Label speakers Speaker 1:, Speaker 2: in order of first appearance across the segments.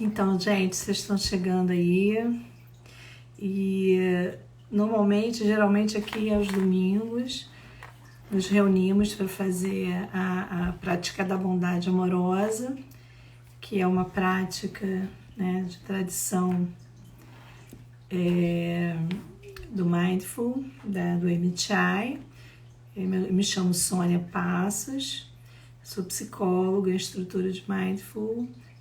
Speaker 1: Então, gente, vocês estão chegando aí e normalmente, geralmente aqui aos domingos, nos reunimos para fazer a prática da bondade amorosa, que é uma prática, né, de tradição do Mindful, do MBTI. Eu me chamo Sônia Passos, sou psicóloga, instrutora de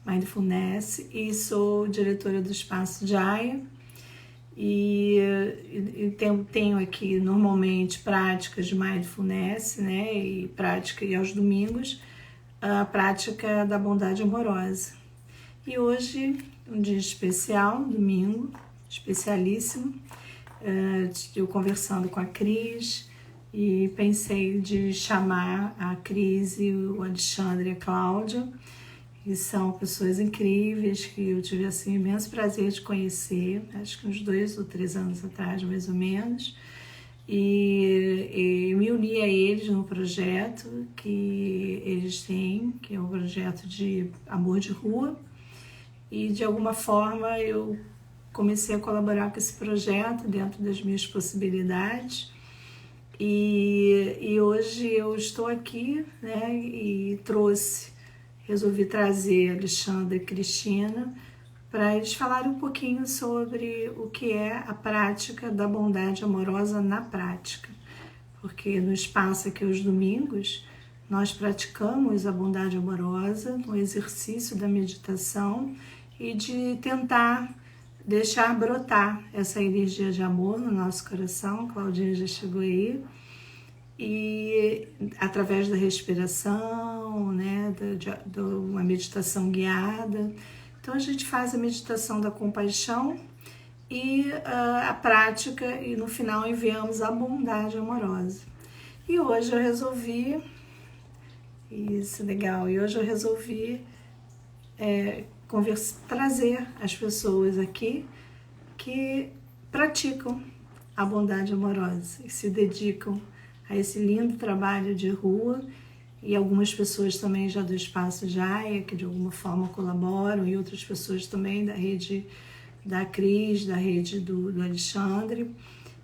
Speaker 1: Mindfulness e sou diretora do Espaço Jaya. E tenho aqui normalmente práticas de Mindfulness, né, e aos domingos a prática da bondade amorosa. E hoje, um dia especial, domingo, especialíssimo, eu conversando com a Cris e pensei de chamar a Cris e o Alexandre e a Cláudia, que são pessoas incríveis que eu tive assim imenso prazer de conhecer, acho que uns 2 ou 3 anos atrás, mais ou menos, e me uni a eles no projeto que eles têm, que é um projeto de amor de rua, e de alguma forma eu comecei a colaborar com esse projeto dentro das minhas possibilidades. E hoje eu estou aqui, né, e resolvi trazer Alexandre e Cristina para eles falarem um pouquinho sobre o que é a prática da bondade amorosa na prática. Porque no espaço aqui aos domingos, nós praticamos a bondade amorosa no exercício da meditação e de tentar deixar brotar essa energia de amor no nosso coração. Claudinha já chegou aí. E através da respiração, né, de uma meditação guiada. Então a gente faz a meditação da compaixão e a prática, e no final enviamos a bondade amorosa. E hoje eu resolvi, isso, legal, e hoje eu resolvi trazer as pessoas aqui que praticam a bondade amorosa e se dedicam a esse lindo trabalho de rua, e algumas pessoas também já do Espaço Jaya, que de alguma forma colaboram, e outras pessoas também da rede da Cris, da rede do Alexandre.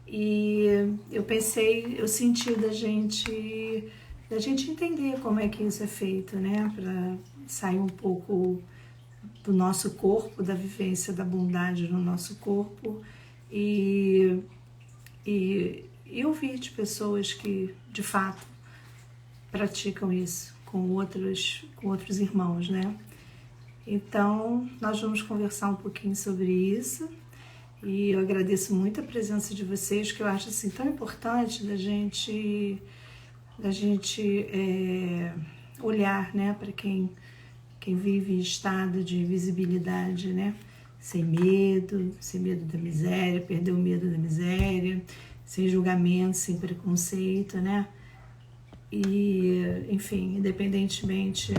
Speaker 1: E eu senti da gente entender como é que isso é feito, né, para sair um pouco do nosso corpo, da vivência da bondade no nosso corpo, e ouvir de pessoas que de fato praticam isso com outros irmãos, né? Então nós vamos conversar um pouquinho sobre isso, e eu agradeço muito a presença de vocês, que eu acho assim tão importante da gente olhar, né, para quem vive em estado de visibilidade, né? Sem medo da miséria, perder o medo da miséria, sem julgamento, sem preconceito, né? E, enfim, independentemente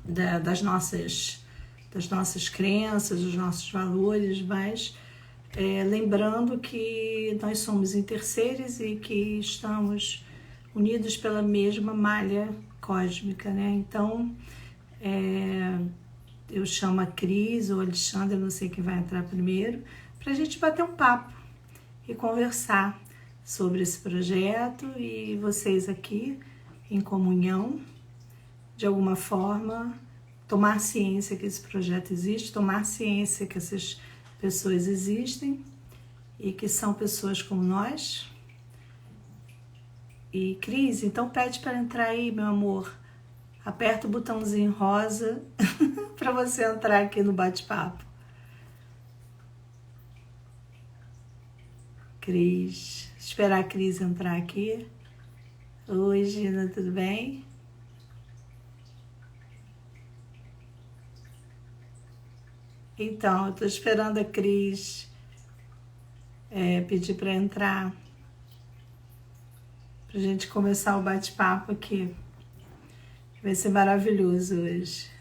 Speaker 1: das nossas crenças, dos nossos valores, mas lembrando que nós somos interseres e que estamos unidos pela mesma malha cósmica, né? Então, eu chamo a Cris ou a Alexandre, não sei quem vai entrar primeiro, para a gente bater um papo e conversar sobre esse projeto, e vocês aqui em comunhão, de alguma forma, tomar ciência que esse projeto existe, tomar ciência que essas pessoas existem e que são pessoas como nós. E Cris, então pede para entrar aí, meu amor. Aperta o botãozinho rosa para você entrar aqui no bate-papo. Cris, esperar a Cris entrar aqui. Oi, Gina, tudo bem? Então, eu tô esperando a Cris pedir para entrar, pra gente começar o bate-papo aqui. Vai ser maravilhoso hoje.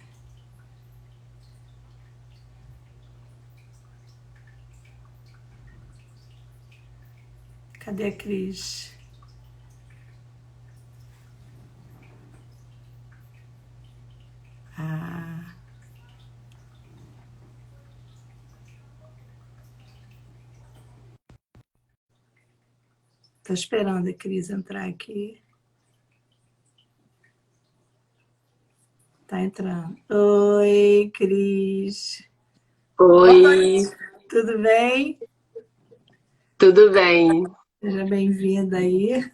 Speaker 1: Cadê a Cris? Tô esperando a Cris entrar aqui. Tá entrando. Oi, Cris.
Speaker 2: Oi,
Speaker 1: Tudo bem?
Speaker 2: tudo bem?
Speaker 1: Seja bem-vinda aí.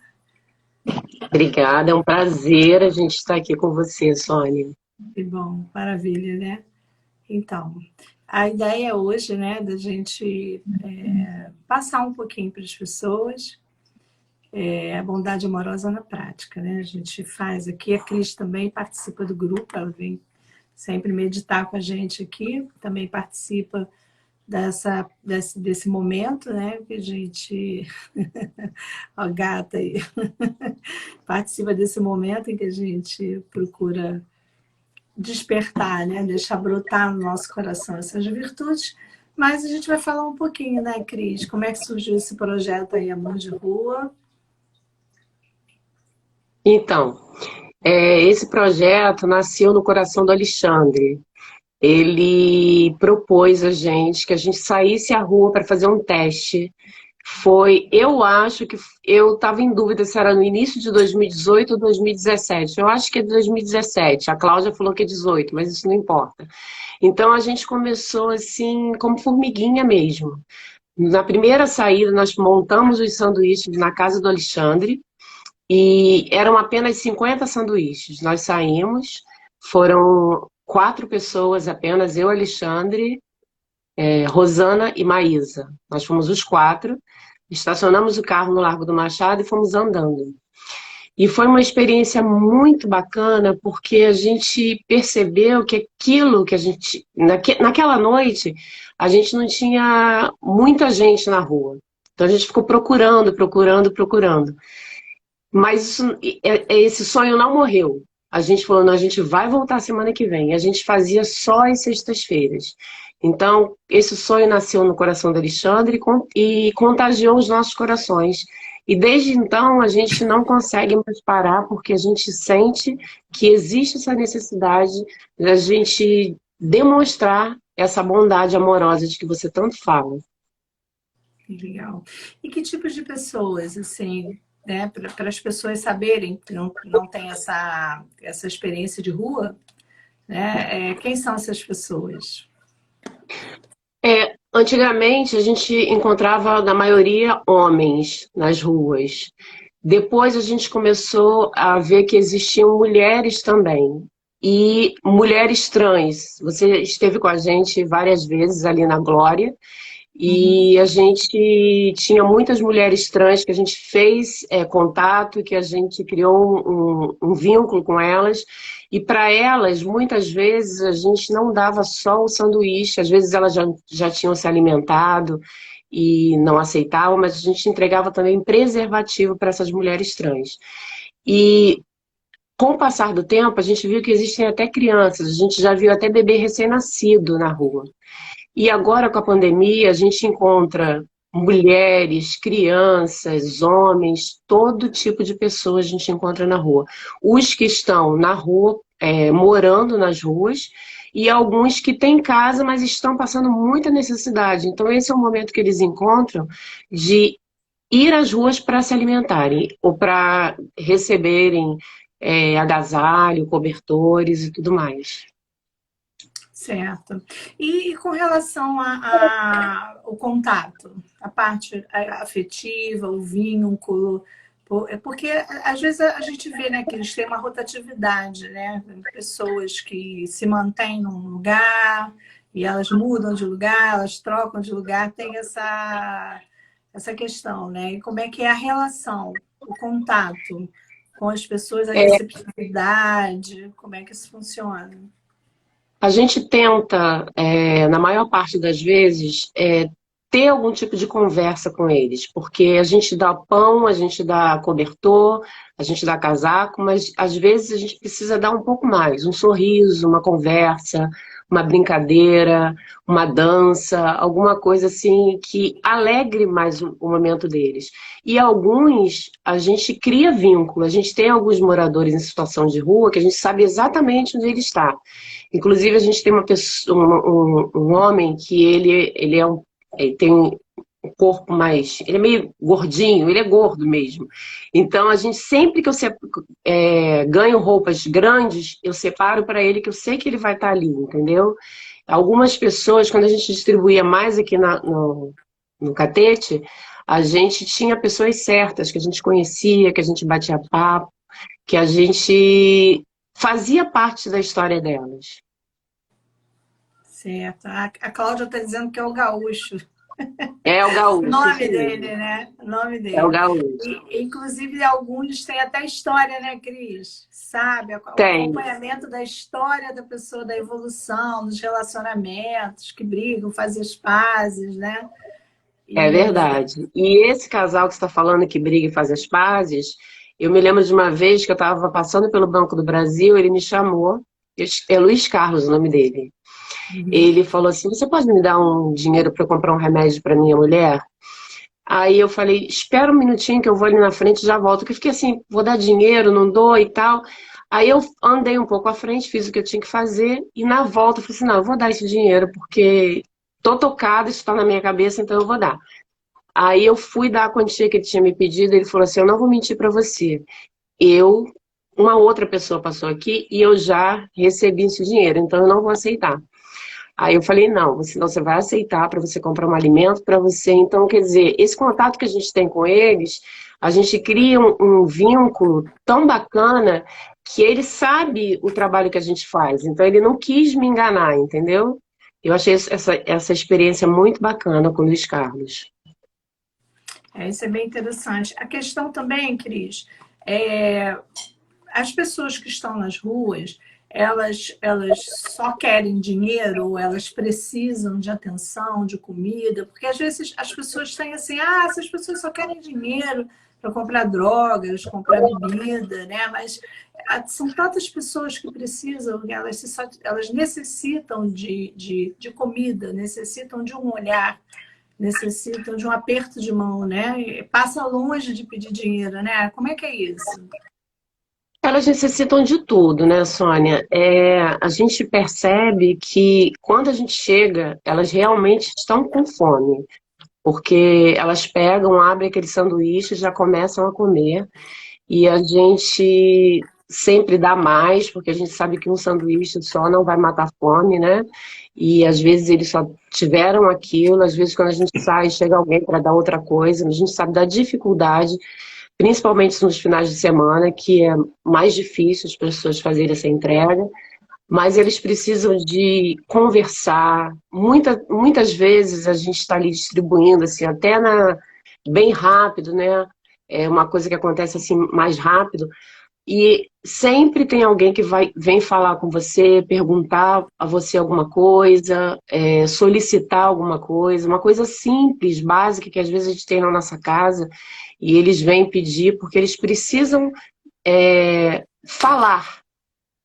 Speaker 2: Obrigada, é um prazer a gente estar aqui com você, Sônia.
Speaker 1: Que bom, maravilha, né? Então, a ideia hoje, né, da gente passar um pouquinho para as pessoas a bondade amorosa na prática, né? A gente faz aqui, a Cris também participa do grupo, ela vem sempre meditar com a gente aqui, também participa desse momento, né? Que a gente. Ó, gata aí. Participa desse momento em que a gente procura despertar, né? Deixar brotar no nosso coração essas virtudes. Mas a gente vai falar um pouquinho, né, Cris? Como é que surgiu esse projeto aí, Amor de Rua?
Speaker 2: Então, esse projeto nasceu no coração do Alexandre. Ele propôs a gente saísse à rua para fazer um teste. Eu acho que eu estava em dúvida se era no início de 2018 ou 2017. Eu acho que é de 2017. A Cláudia falou que é 18, mas isso não importa. Então a gente começou assim, como formiguinha mesmo. Na primeira saída, nós montamos os sanduíches na casa do Alexandre e eram apenas 50 sanduíches. Nós saímos, foram 4 pessoas apenas, eu, Alexandre, Rosana e Maísa. Nós fomos os 4, estacionamos o carro no Largo do Machado e fomos andando. E foi uma experiência muito bacana, porque a gente percebeu que aquilo que a gente. Naquela noite, a gente não tinha muita gente na rua. Então a gente ficou procurando, procurando, procurando. Mas esse sonho não morreu. A gente falou, não, a gente vai voltar semana que vem. E a gente fazia só as sextas-feiras. Então, esse sonho nasceu no coração do Alexandre e contagiou os nossos corações. E desde então a gente não consegue mais parar porque a gente sente que existe essa necessidade da gente demonstrar essa bondade amorosa de que você tanto fala.
Speaker 1: Legal. E que tipos de pessoas, assim, né, para as pessoas saberem que não tem essa experiência de rua, né? Quem são essas pessoas?
Speaker 2: Antigamente a gente encontrava, na maioria, homens nas ruas. Depois a gente começou a ver que existiam mulheres também. E mulheres trans. Você esteve com a gente várias vezes ali na Glória.
Speaker 1: Uhum.
Speaker 2: E a gente tinha muitas mulheres trans que a gente fez contato, que a gente criou um vínculo com elas. E para elas, muitas vezes, a gente não dava só o sanduíche, às vezes elas já tinham se alimentado e não aceitavam, mas a gente entregava também preservativo para essas mulheres trans. E com o passar do tempo, a gente viu que existem até crianças, a gente já viu até bebê recém-nascido na rua. E agora, com a pandemia, a gente encontra mulheres, crianças, homens, todo tipo de pessoas a gente encontra na rua. Os que estão na rua, morando nas ruas, e alguns que têm casa, mas estão passando muita necessidade. Então, esse é o momento que eles encontram de ir às ruas para se alimentarem, ou para receberem agasalho, cobertores e tudo mais.
Speaker 1: Certo. E com relação ao contato, a parte afetiva, o vínculo, porque às vezes a gente vê, né, que eles têm uma rotatividade, né? Pessoas que se mantêm num lugar e elas mudam de lugar, elas trocam de lugar, tem essa questão, né? E como é que é a relação, o contato com as pessoas, a receptividade, como é que isso funciona?
Speaker 2: A gente tenta, na maior parte das vezes, ter algum tipo de conversa com eles, porque a gente dá pão, a gente dá cobertor, a gente dá casaco, mas às vezes a gente precisa dar um pouco mais, um sorriso, uma conversa, uma brincadeira, uma dança, alguma coisa assim que alegre mais o momento deles. E alguns a gente cria vínculo, a gente tem alguns moradores em situação de rua que a gente sabe exatamente onde ele está. Inclusive, a gente tem uma pessoa, um homem que ele tem o corpo mais... Ele é meio gordinho, ele é gordo mesmo. Então, a gente, sempre que eu ganho roupas grandes, eu separo para ele, que eu sei que ele vai estar ali, entendeu? Algumas pessoas, quando a gente distribuía mais aqui no Catete, a gente tinha pessoas certas, que a gente conhecia, que a gente batia papo, que a gente fazia parte da história delas.
Speaker 1: Certo. A Cláudia está dizendo que é o gaúcho.
Speaker 2: É o
Speaker 1: O
Speaker 2: gaúcho,
Speaker 1: nome
Speaker 2: isso mesmo.
Speaker 1: dele, né? O nome
Speaker 2: É o
Speaker 1: dele.
Speaker 2: gaúcho.
Speaker 1: Inclusive, alguns têm até história, né, Cris? Sabe? O
Speaker 2: Tem,
Speaker 1: acompanhamento da história da pessoa, da evolução, dos relacionamentos, que brigam, fazem as pazes, né?
Speaker 2: é
Speaker 1: E
Speaker 2: verdade. E esse casal que você está falando que briga e faz as pazes, eu me lembro de uma vez que eu estava passando pelo Banco do Brasil, ele me chamou, é Luiz Carlos o nome dele. Ele falou assim: você pode me dar um dinheiro para eu comprar um remédio para minha mulher? Aí eu falei: espera um minutinho que eu vou ali na frente e já volto. Que eu fiquei assim: vou dar dinheiro, não dou e tal. Aí eu andei um pouco à frente, fiz o que eu tinha que fazer e na volta eu falei assim: não, eu vou dar esse dinheiro porque tô tocada, isso está na minha cabeça, então eu vou dar. Aí eu fui dar a quantia que ele tinha me pedido, ele falou assim: eu não vou mentir para você. Eu, uma outra pessoa passou aqui e eu já recebi esse dinheiro, então eu não vou aceitar. Aí eu falei: não, senão você vai aceitar para você comprar um alimento para você. Então, quer dizer, esse contato que a gente tem com eles, a gente cria um vínculo tão bacana que ele sabe o trabalho que a gente faz. Então, ele não quis me enganar, entendeu? Eu achei essa experiência muito bacana com o Luiz Carlos.
Speaker 1: isso é bem interessante. A questão também, Cris, é, as pessoas que estão nas ruas, elas só querem dinheiro, ou elas precisam de atenção, de comida, porque às vezes as pessoas têm assim, essas pessoas só querem dinheiro para comprar drogas, comprar bebida, né? Mas são tantas pessoas que precisam, elas necessitam de comida, necessitam de um olhar, necessitam de um aperto de mão, né? E passa longe de pedir dinheiro, né? Como é que é isso?
Speaker 2: Elas necessitam de tudo, né, Sônia? A gente percebe que quando a gente chega, elas realmente estão com fome, porque elas pegam, abrem aquele sanduíche, já começam a comer, e a gente sempre dá mais, porque a gente sabe que um sanduíche só não vai matar fome, né? E às vezes eles só tiveram aquilo, às vezes quando a gente sai, chega alguém para dar outra coisa, a gente sabe da dificuldade, principalmente nos finais de semana, que é mais difícil as pessoas fazerem essa entrega, mas eles precisam de conversar. Muitas vezes a gente está ali distribuindo assim, bem rápido, né? É uma coisa que acontece assim mais rápido. E sempre tem alguém que vem falar com você, perguntar a você alguma coisa, solicitar alguma coisa, uma coisa simples, básica, que às vezes a gente tem na nossa casa, e eles vêm pedir porque eles precisam falar.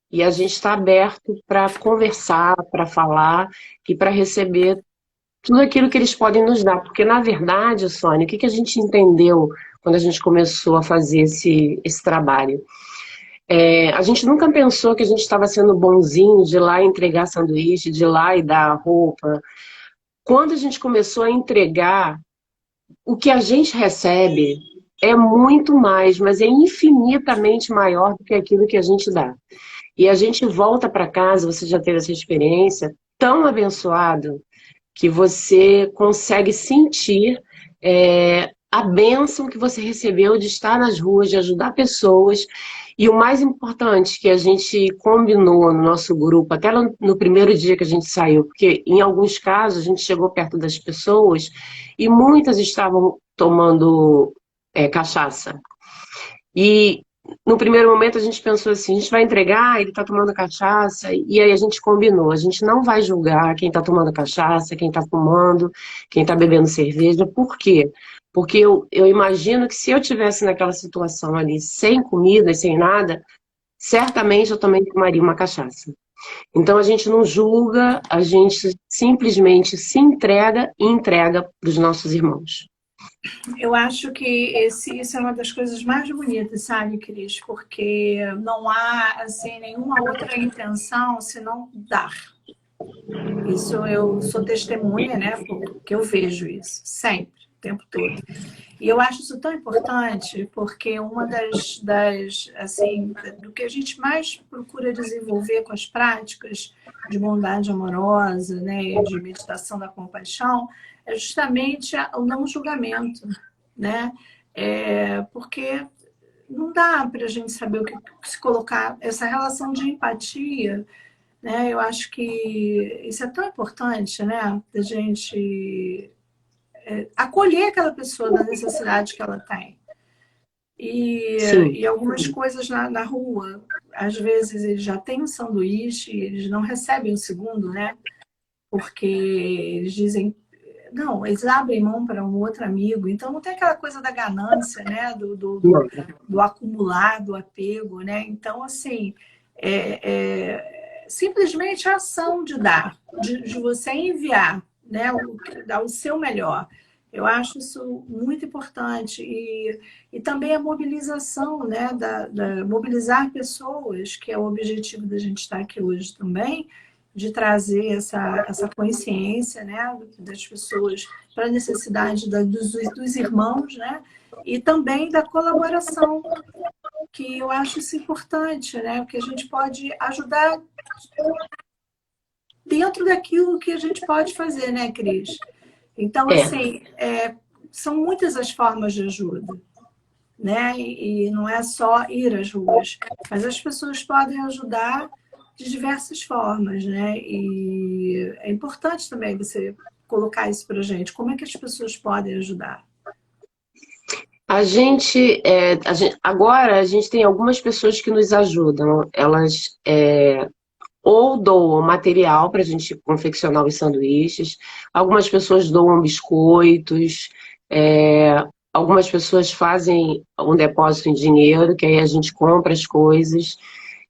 Speaker 2: E a gente está aberto para conversar, para falar e para receber tudo aquilo que eles podem nos dar. Porque, na verdade, Sônia, o que a gente entendeu quando a gente começou a fazer esse trabalho? A gente nunca pensou que a gente estava sendo bonzinho de ir lá entregar sanduíche, de ir lá e dar roupa. Quando a gente começou a entregar, o que a gente recebe é muito mais, mas é infinitamente maior do que aquilo que a gente dá. E a gente volta para casa, você já teve essa experiência, tão abençoado que você consegue sentir a bênção que você recebeu de estar nas ruas, de ajudar pessoas. E o mais importante que a gente combinou no nosso grupo, até no primeiro dia que a gente saiu, porque em alguns casos a gente chegou perto das pessoas e muitas estavam tomando cachaça. E no primeiro momento a gente pensou assim, a gente vai entregar, ele está tomando cachaça, e aí a gente combinou, a gente não vai julgar quem está tomando cachaça, quem está fumando, quem está bebendo cerveja. Por quê? Porque eu imagino que se eu tivesse naquela situação ali, sem comida, sem nada, certamente eu também tomaria uma cachaça. Então a gente não julga, a gente simplesmente se entrega e entrega para os nossos irmãos.
Speaker 1: Eu acho que isso é uma das coisas mais bonitas, sabe, Cris? Porque não há assim nenhuma outra intenção senão dar. Isso eu sou testemunha, né? Porque eu vejo isso sempre. tempo todo. E eu acho isso tão importante, porque uma assim, do que a gente mais procura desenvolver com as práticas de bondade amorosa, né, de meditação da compaixão, é justamente o não julgamento, né? Porque não dá para a gente saber o que se colocar, essa relação de empatia, né? Eu acho que isso é tão importante, né? Da gente acolher aquela pessoa na necessidade que ela tem.
Speaker 2: Sim.
Speaker 1: E algumas coisas na rua, às vezes eles já têm um sanduíche, eles não recebem o segundo, né? Porque eles dizem, não, eles abrem mão para um outro amigo, então não tem aquela coisa da ganância, né? Do acumular, do apego, né? Então, assim, simplesmente a ação de dar, de você enviar, né? Dar o seu melhor. Eu acho isso muito importante. E também a mobilização, né? Mobilizar pessoas, que é o objetivo da gente estar aqui hoje também, de trazer essa consciência, né, das pessoas para a necessidade dos irmãos, né, e também da colaboração, que eu acho isso importante, né, porque a gente pode ajudar dentro daquilo que a gente pode fazer, né, Cris? Então,
Speaker 2: É.
Speaker 1: assim, são muitas as formas de ajuda, né? E não é só ir às ruas, mas as pessoas podem ajudar de diversas formas, né? E é importante também você colocar isso para gente. Como é que as pessoas podem ajudar?
Speaker 2: Agora a gente tem algumas pessoas que nos ajudam. Elas ou doam material para a gente confeccionar os sanduíches, algumas pessoas doam biscoitos, algumas pessoas fazem um depósito em dinheiro, que aí a gente compra as coisas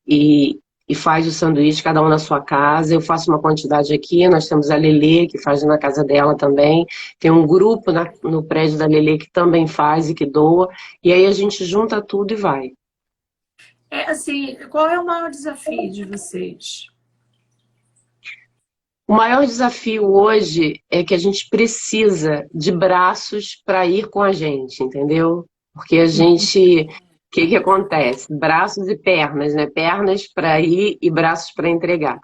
Speaker 2: e, e faz o sanduíche, cada um na sua casa. Eu faço uma quantidade aqui, nós temos a Lelê, que faz na casa dela também. Tem um grupo no prédio da Lelê que também faz e que doa. E aí a gente junta tudo e vai.
Speaker 1: Assim, qual é o maior desafio de vocês?
Speaker 2: O maior desafio hoje é que a gente precisa de braços para ir com a gente, entendeu? Porque a gente, o que que acontece? Braços e pernas, né? Pernas para ir e braços para entregar.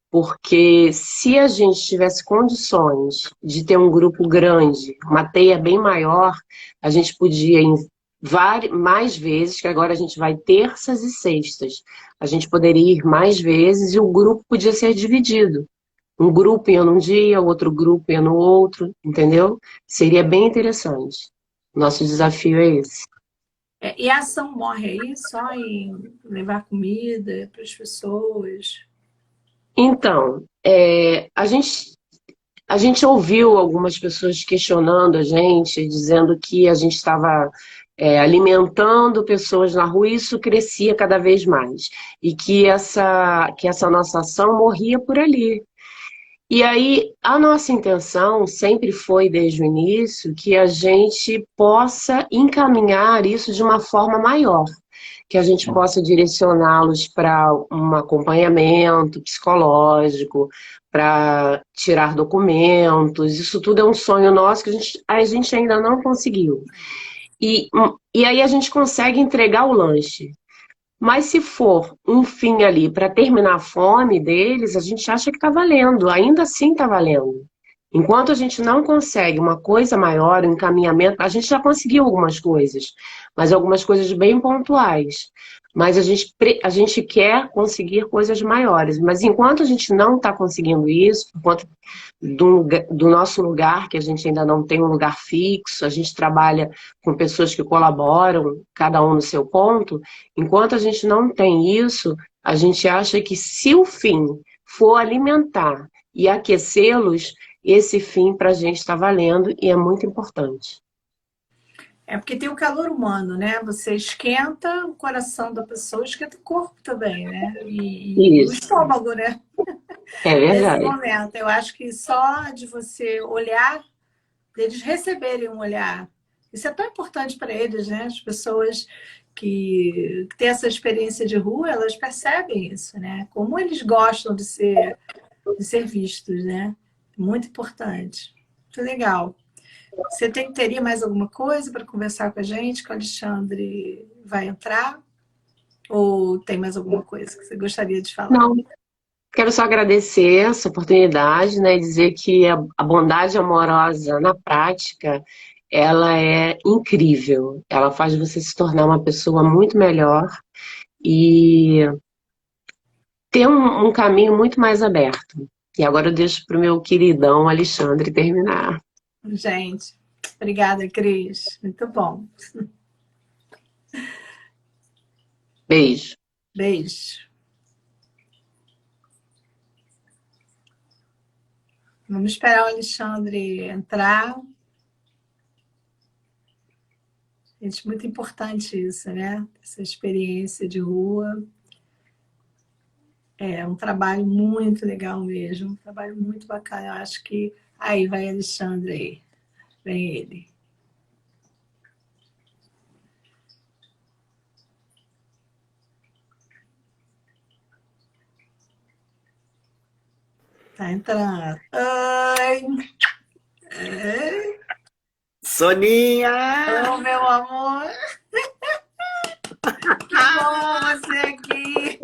Speaker 2: Porque se a gente tivesse condições de ter um grupo grande, uma teia bem maior, a gente podia ir mais vezes, que agora a gente vai terças e sextas. A gente poderia ir mais vezes e o grupo podia ser dividido. Um grupo ia num dia, o outro grupo ia no outro, entendeu? Seria bem interessante. Nosso desafio é esse.
Speaker 1: E a ação morre aí só em levar comida para as pessoas?
Speaker 2: Então, a gente ouviu algumas pessoas questionando a gente, dizendo que a gente estava alimentando pessoas na rua e isso crescia cada vez mais. E que essa nossa ação morria por ali. E aí, a nossa intenção sempre foi, desde o início, que a gente possa encaminhar isso de uma forma maior, que a gente possa direcioná-los para um acompanhamento psicológico, para tirar documentos. Isso tudo é um sonho nosso que a gente ainda não conseguiu. E aí a gente consegue entregar o lanche. Mas se for um fim ali para terminar a fome deles, a gente acha que está valendo, ainda assim está valendo. Enquanto a gente não consegue uma coisa maior, um encaminhamento, a gente já conseguiu algumas coisas, mas algumas coisas bem pontuais. Mas a gente quer conseguir coisas maiores. Mas enquanto a gente não está conseguindo isso, por conta do nosso lugar, que a gente ainda não tem um lugar fixo, a gente trabalha com pessoas que colaboram, cada um no seu ponto, enquanto a gente não tem isso, a gente acha que se o fim for alimentar e aquecê-los, esse fim para a gente está valendo e é muito importante.
Speaker 1: Porque tem o calor humano, né? Você esquenta o coração da pessoa, esquenta o corpo também, né? E o
Speaker 2: Isso,
Speaker 1: estômago, né?
Speaker 2: é
Speaker 1: Nesse
Speaker 2: verdade.
Speaker 1: momento. Eu acho que só de você olhar, deles receberem um olhar, isso é tão importante para eles, né? As pessoas que têm essa experiência de rua, elas percebem isso, né? Como eles gostam de ser vistos, né? Muito importante. Muito legal. Você teria mais alguma coisa para conversar com a gente, que o Alexandre vai entrar? Ou tem mais alguma coisa que você gostaria de falar?
Speaker 2: Não, quero só agradecer essa oportunidade, né, e dizer que a bondade amorosa na prática, ela é incrível. Ela faz você se tornar uma pessoa muito melhor e ter um caminho muito mais aberto. E agora eu deixo para o meu queridão Alexandre terminar.
Speaker 1: Gente, obrigada, Cris. Muito bom.
Speaker 2: Beijo.
Speaker 1: Beijo. Vamos esperar o Alexandre entrar. Gente, muito importante isso, né? Essa experiência de rua. É um trabalho muito legal mesmo, um trabalho muito bacana. Eu acho que aí vai Alexandre aí, vem ele. Tá entrando. Oi!
Speaker 3: Soninha!
Speaker 1: Ô, meu amor! Que bom você aqui!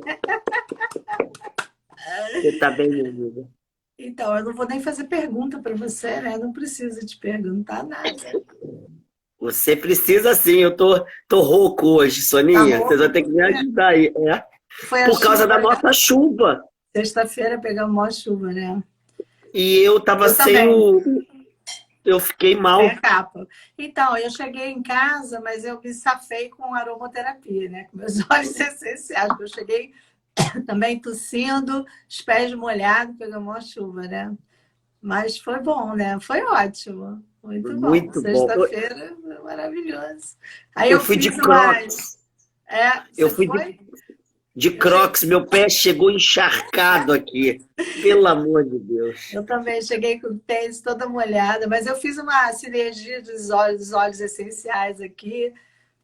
Speaker 3: Você tá bem, minha amiga?
Speaker 1: Então, eu não vou nem fazer pergunta para você, né? Não preciso te perguntar nada.
Speaker 3: Você precisa sim, tô rouco hoje,
Speaker 1: Tá
Speaker 3: Soninha. Você vai
Speaker 1: rouco?
Speaker 3: ter que me ajudar aí. É,
Speaker 1: Foi a
Speaker 3: por causa da
Speaker 1: chuva, né?
Speaker 3: nossa chuva.
Speaker 1: Sexta-feira pegamos maior chuva, né?
Speaker 3: E eu tava
Speaker 1: Eu
Speaker 3: sem
Speaker 1: também.
Speaker 3: o. Eu fiquei
Speaker 1: É
Speaker 3: mal.
Speaker 1: capa. Então, eu cheguei em casa, mas eu me safei com aromaterapia, né? Com meus óleos essenciais. Eu cheguei também tossindo, os pés molhados, pegou uma chuva, né? Mas foi bom, né? Foi ótimo. Muito bom.
Speaker 3: Muito bom.
Speaker 1: Sexta-feira, maravilhoso. Aí
Speaker 3: Eu
Speaker 1: eu
Speaker 3: fui de
Speaker 1: fiz umas.
Speaker 3: Crocs.
Speaker 1: É,
Speaker 3: Eu
Speaker 1: você
Speaker 3: fui
Speaker 1: foi?
Speaker 3: de
Speaker 1: Eu cheguei.
Speaker 3: Crocs. Meu pé chegou encharcado aqui. Pelo amor de Deus.
Speaker 1: Eu também cheguei com o tênis toda molhada, mas eu fiz uma sinergia dos óleos essenciais aqui.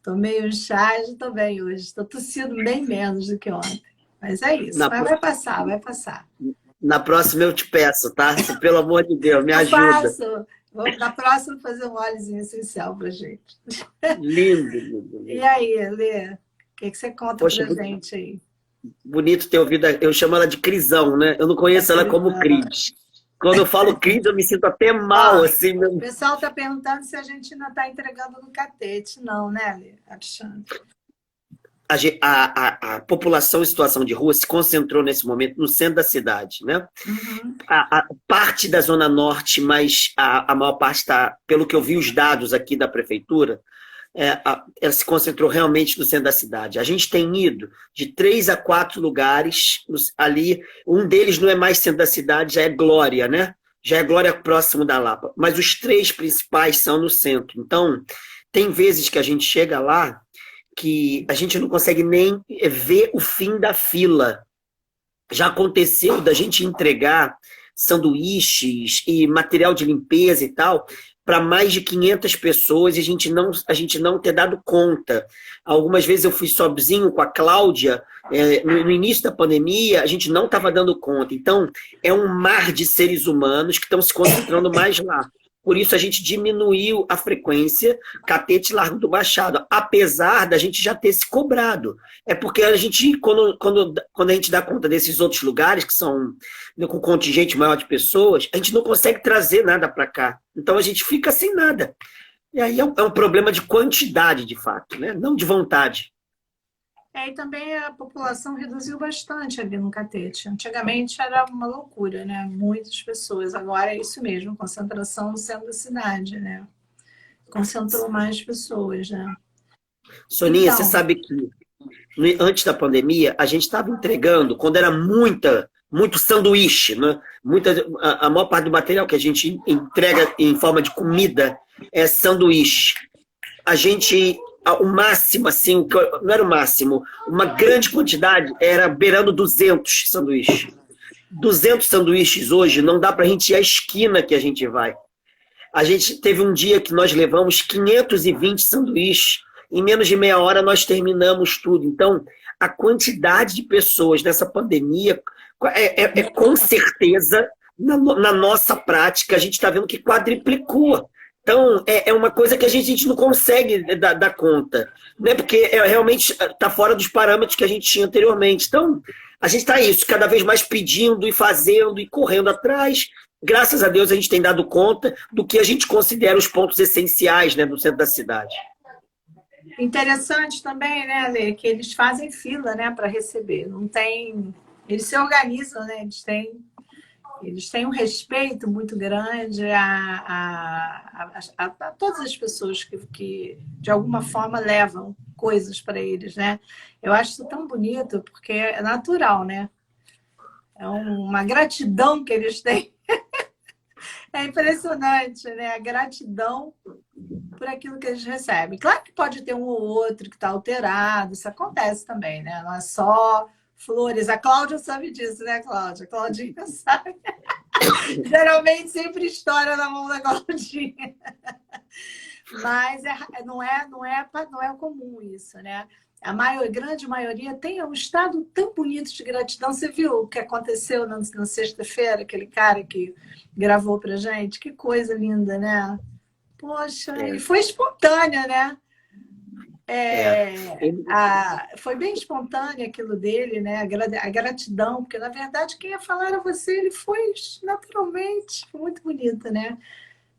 Speaker 1: Tomei um chá e estou bem hoje. Estou tossindo bem menos do que ontem. Mas é isso.
Speaker 3: Na,
Speaker 1: Mas vai passar, vai passar.
Speaker 3: na próxima eu te peço, tá? Se, pelo amor de Deus, me
Speaker 1: Eu
Speaker 3: ajuda.
Speaker 1: faço. Vou na próxima fazer um óleozinho essencial pra gente.
Speaker 3: Lindo, lindo,
Speaker 1: E
Speaker 3: lindo.
Speaker 1: aí, Lê? O que você conta
Speaker 3: Poxa,
Speaker 1: pra gente aí?
Speaker 3: bonito ter ouvido. Eu chamo ela de Crisão, né? Eu não
Speaker 1: A
Speaker 3: conheço ela como
Speaker 1: Crisana.
Speaker 3: Cris. Quando eu falo Cris, eu me sinto até mal,
Speaker 1: Ó,
Speaker 3: assim.
Speaker 1: o pessoal está perguntando se a gente ainda está entregando no catete. Não, né, Lê? Alexandre?
Speaker 3: A população em situação de rua se concentrou nesse momento no centro da cidade, né?
Speaker 1: Uhum.
Speaker 3: A parte da Zona Norte, mas a maior parte está, pelo que eu vi os dados aqui da prefeitura, ela se concentrou realmente no centro da cidade. A gente tem ido de 3 a 4 lugares ali, um deles não é mais centro da cidade, já é Glória, né? Já é Glória próximo da Lapa. Mas os 3 principais são no centro. Então, tem vezes que a gente chega lá que a gente não consegue nem ver o fim da fila. Já aconteceu da gente entregar sanduíches e material de limpeza e tal para mais de 500 pessoas e a gente não ter dado conta. Algumas vezes eu fui sozinho com a Cláudia, no início da pandemia, a gente não estava dando conta. Então, é um mar de seres humanos que estão se concentrando mais lá. Por isso, a gente diminuiu a frequência Catete e Largo do Machado, apesar da gente já ter se cobrado. É porque a gente, quando a gente dá conta desses outros lugares, que são com contingente maior de pessoas, a gente não consegue trazer nada para cá. Então a gente fica sem nada. E aí é um problema de quantidade, de fato, né? Não de vontade.
Speaker 1: E também a população reduziu bastante ali no catete. Antigamente era uma loucura, né? Muitas pessoas. Agora é isso mesmo, concentração no centro da cidade, né? Concentrou mais pessoas, né?
Speaker 3: Soninha, você
Speaker 1: Então,
Speaker 3: sabe que antes da pandemia, a gente estava entregando, quando era muito sanduíche, né? A maior parte do material que a gente entrega em forma de comida é sanduíche. A gente, o máximo, assim, não era o máximo, uma grande quantidade era beirando 200 sanduíches. 200 sanduíches hoje não dá para a gente ir à esquina que a gente vai. A gente teve um dia que nós levamos 520 sanduíches. Em menos de meia hora nós terminamos tudo. Então, a quantidade de pessoas nessa pandemia com certeza, na nossa prática, a gente está vendo que quadriplicou. Então, é uma coisa que a gente não consegue dar conta, né? Porque realmente está fora dos parâmetros que a gente tinha anteriormente. Então, a gente está isso, cada vez mais pedindo e fazendo e correndo atrás. Graças a Deus, a gente tem dado conta do que a gente considera os pontos essenciais, né, do centro da cidade.
Speaker 1: Interessante também, né, Lê, que eles fazem fila, né, para receber. Não tem... Eles se organizam, né? Eles têm um respeito muito grande a todas as pessoas que, de alguma forma, levam coisas para eles, né? Eu acho isso tão bonito, porque é natural, né? É uma gratidão que eles têm. É impressionante, né? A gratidão por aquilo que eles recebem. Claro que pode ter um ou outro que está alterado, isso acontece também, né? Não é só flores. A Cláudia sabe disso, né, Cláudia? A Claudinha sabe. Geralmente sempre estoura na mão da Claudinha. Mas não é comum isso, né? A grande maioria tem um estado tão bonito de gratidão. Você viu o que aconteceu na sexta-feira, aquele cara que gravou pra gente? Que coisa linda, né? Poxa, e foi espontânea, né? Foi bem espontâneo aquilo dele, né? A gratidão, porque na verdade quem ia falar era você, ele foi naturalmente, foi muito bonito, né?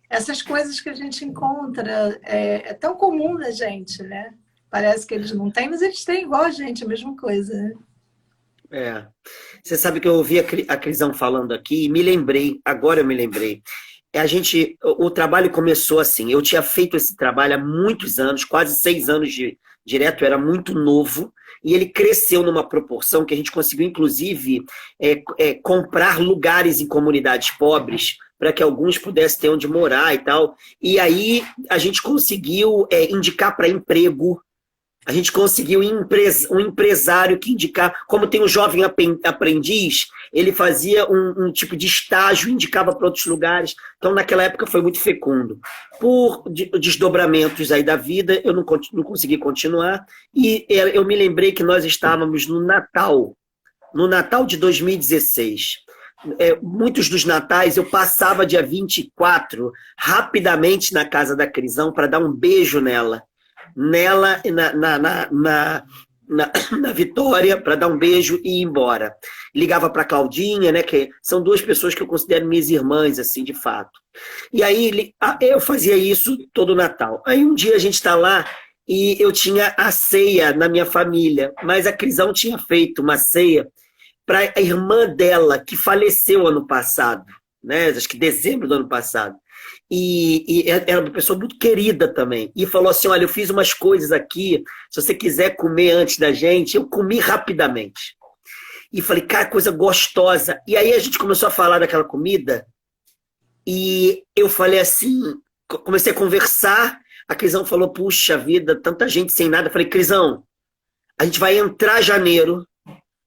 Speaker 1: Essas coisas que a gente encontra é tão comum na gente, né? Parece que eles não têm, mas eles têm igual a gente, a mesma coisa, né?
Speaker 3: Você sabe que eu ouvi a Crisão falando aqui e me lembrei, agora eu me lembrei. O trabalho começou assim, eu tinha feito esse trabalho há muitos anos, quase 6 anos direto, eu era muito novo, e ele cresceu numa proporção que a gente conseguiu, inclusive, comprar lugares em comunidades pobres, para que alguns pudessem ter onde morar e tal. E aí a gente conseguiu indicar para emprego. A gente conseguiu um empresário que indicar, como tem um jovem aprendiz, ele fazia um tipo de estágio, indicava para outros lugares. Então, naquela época, foi muito fecundo. Por desdobramentos aí da vida, eu não consegui continuar. E eu me lembrei que nós estávamos no Natal de 2016. Muitos dos natais eu passava dia 24 rapidamente na casa da Crisão para dar um beijo nela e na Vitória, para dar um beijo e ir embora. Ligava para a Claudinha, né, que são 2 pessoas que eu considero minhas irmãs, assim, de fato. E aí eu fazia isso todo Natal. Aí um dia a gente está lá e eu tinha a ceia na minha família, mas a Crisão tinha feito uma ceia para a irmã dela, que faleceu ano passado, né, acho que dezembro do ano passado. E era uma pessoa muito querida também. E falou assim, olha, eu fiz umas coisas aqui, se você quiser comer antes da gente, eu comi rapidamente. E falei, cara, coisa gostosa. E aí a gente começou a falar daquela comida, e eu falei assim, comecei a conversar, a Crisão falou, puxa vida, tanta gente sem nada. Eu falei, Crisão, a gente vai entrar janeiro,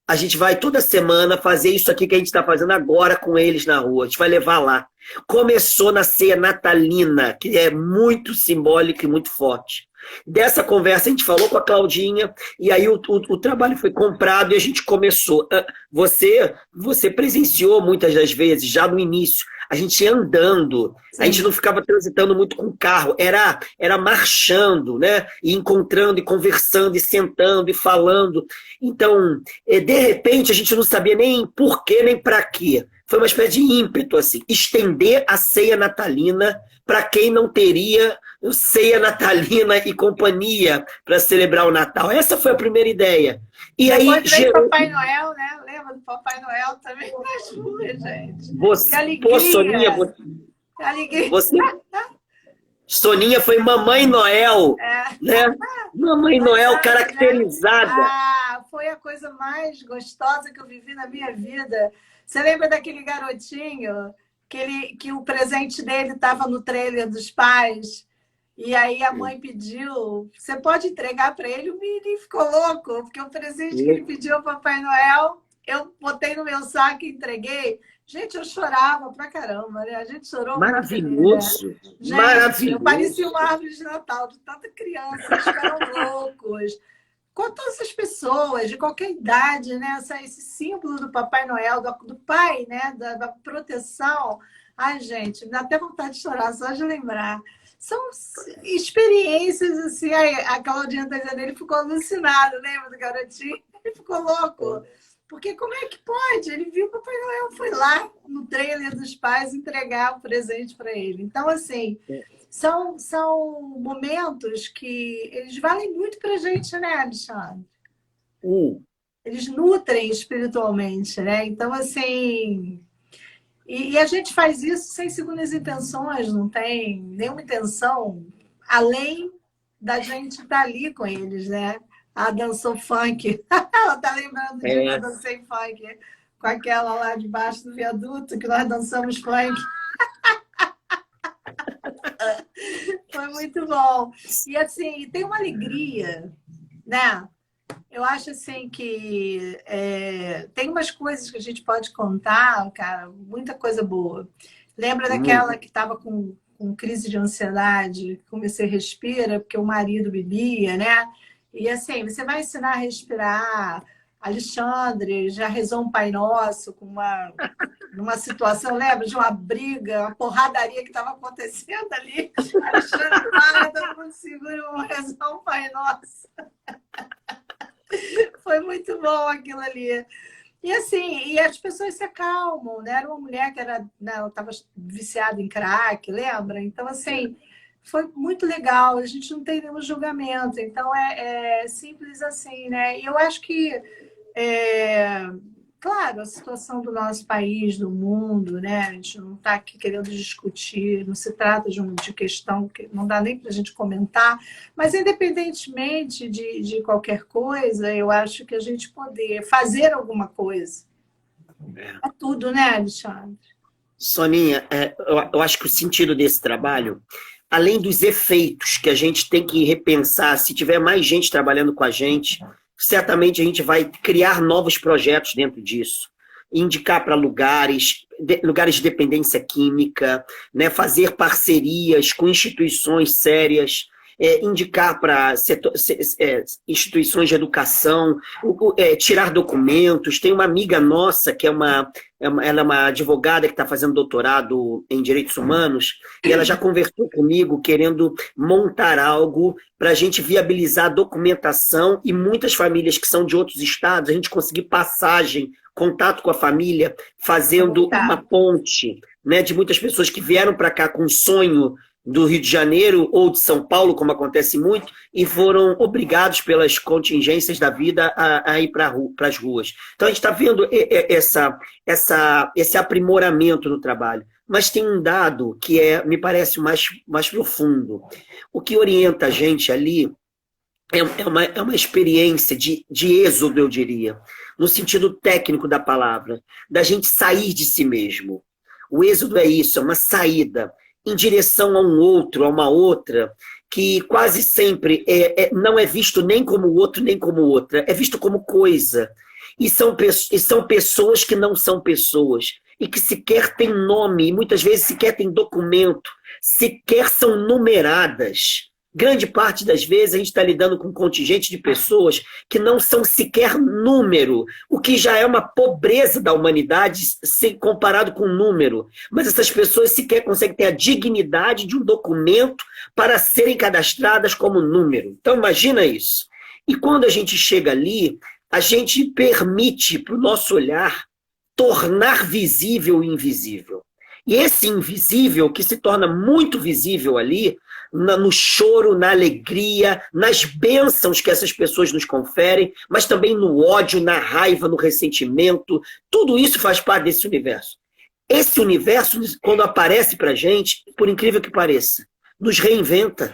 Speaker 3: a gente vai toda semana fazer isso aqui que a gente está fazendo agora com eles na rua. A gente vai levar lá. Começou na ceia natalina, que é muito simbólica e muito forte. Dessa conversa a gente falou com a Claudinha e aí o trabalho foi comprado e a gente começou. Você presenciou muitas das vezes, já no início, a gente ia andando, sim. A gente não ficava transitando muito com o carro, era marchando, né? E encontrando, e conversando, e sentando, e falando. Então, de repente, a gente não sabia nem por quê, nem para quê. Foi uma espécie de ímpeto, assim, estender a ceia natalina para quem não teria ceia natalina e companhia para celebrar o Natal. Essa foi a primeira ideia. E
Speaker 1: depois
Speaker 3: aí
Speaker 1: veio Papai Noel, né? Lembra do Papai Noel também nas ruas, gente.
Speaker 3: Que
Speaker 1: alegria!
Speaker 3: Pô, Soninha,
Speaker 1: alegria!
Speaker 3: Soninha foi Mamãe Noel, né? Mamãe Noel caracterizada.
Speaker 1: Foi a coisa mais gostosa que eu vivi na minha vida. Você lembra daquele garotinho que o presente dele estava no trailer dos pais? E aí a mãe pediu, você pode entregar para ele? O menino ficou louco, porque o presente que ele pediu ao Papai Noel, eu botei no meu saco e entreguei. Gente, eu chorava pra caramba, né? A gente chorou
Speaker 3: maravilhoso,
Speaker 1: muito. Né? Gente,
Speaker 3: maravilhoso.
Speaker 1: Eu parecia uma árvore de Natal, de tanta criança, eles ficaram loucos. Com todas essas pessoas, de qualquer idade, né? Esse símbolo do Papai Noel, do pai, né? Da proteção. Ai, gente, me dá até vontade de chorar, só de lembrar. são experiências, assim, a Claudinha tá dizendo, ele ficou alucinado, lembra do garotinho? Ele ficou louco. Porque como é que pode? Ele viu que o Papai Noel foi lá no trailer dos pais entregar o presente para ele. Então, assim, são momentos que eles valem muito para a gente, né, Alexandre? Eles nutrem espiritualmente, né? Então, assim... E a gente faz isso sem segundas intenções, não tem nenhuma intenção além da gente estar ali com eles, né? A dançou funk. Ela tá lembrando do dia que eu dancei funk com aquela lá debaixo do viaduto, que nós dançamos funk. Foi muito bom. E assim, tem uma alegria, né? Eu acho assim que tem umas coisas que a gente pode contar, cara, muita coisa boa. Lembra daquela que estava com crise de ansiedade, comecei a respirar, porque o marido bebia, né? E assim, você vai ensinar a respirar. Alexandre já rezou um Pai Nosso com numa situação, lembra? De uma briga, uma porradaria que estava acontecendo ali. Alexandre para, todo mundo segura, vamos rezar um Pai Nosso. Foi muito bom aquilo ali. E assim, e as pessoas se acalmam, né? Era uma mulher que era, né, ela estava viciada em crack, lembra? Então, assim, foi muito legal. A gente não tem nenhum julgamento. Então, é simples assim, né? E eu acho que, claro, a situação do nosso país, do mundo, né? A gente não está aqui querendo discutir, não se trata de questão que não dá nem para a gente comentar, mas independentemente de qualquer coisa, eu acho que a gente poder fazer alguma coisa. É tudo, né, Alexandre?
Speaker 3: Soninha, eu acho que o sentido desse trabalho, além dos efeitos que a gente tem que repensar, se tiver mais gente trabalhando com a gente, certamente a gente vai criar novos projetos dentro disso, indicar para lugares de dependência química, né, fazer parcerias com instituições sérias, indicar para instituições de educação, tirar documentos. Tem uma amiga nossa que ela é uma advogada que está fazendo doutorado em direitos humanos, e ela já conversou comigo querendo montar algo para a gente viabilizar a documentação e muitas famílias que são de outros estados, a gente conseguir passagem, contato com a família, fazendo uma ponte, né, de muitas pessoas que vieram para cá com um sonho do Rio de Janeiro ou de São Paulo, como acontece muito, e foram obrigados pelas contingências da vida a ir para as ruas. Então, a gente está vendo esse aprimoramento no trabalho. Mas tem um dado que me parece mais profundo. O que orienta a gente ali é uma experiência de êxodo, eu diria, no sentido técnico da palavra, da gente sair de si mesmo. O êxodo é isso, é uma saída em direção a um outro, a uma outra, que quase sempre não é visto nem como outro, nem como outra, é visto como coisa. E são pessoas que não são pessoas, e que sequer têm nome, e muitas vezes sequer têm documento, sequer são numeradas. Grande parte das vezes a gente está lidando com um contingente de pessoas que não são sequer número, o que já é uma pobreza da humanidade comparado com número. Mas essas pessoas sequer conseguem ter a dignidade de um documento para serem cadastradas como número. Então imagina isso. E quando a gente chega ali, a gente permite para o nosso olhar tornar visível o invisível. E esse invisível que se torna muito visível ali, no choro, na alegria, nas bênçãos que essas pessoas nos conferem, mas também no ódio, na raiva, no ressentimento. Tudo isso faz parte desse universo. Esse universo, quando aparece para a gente, por incrível que pareça, nos reinventa.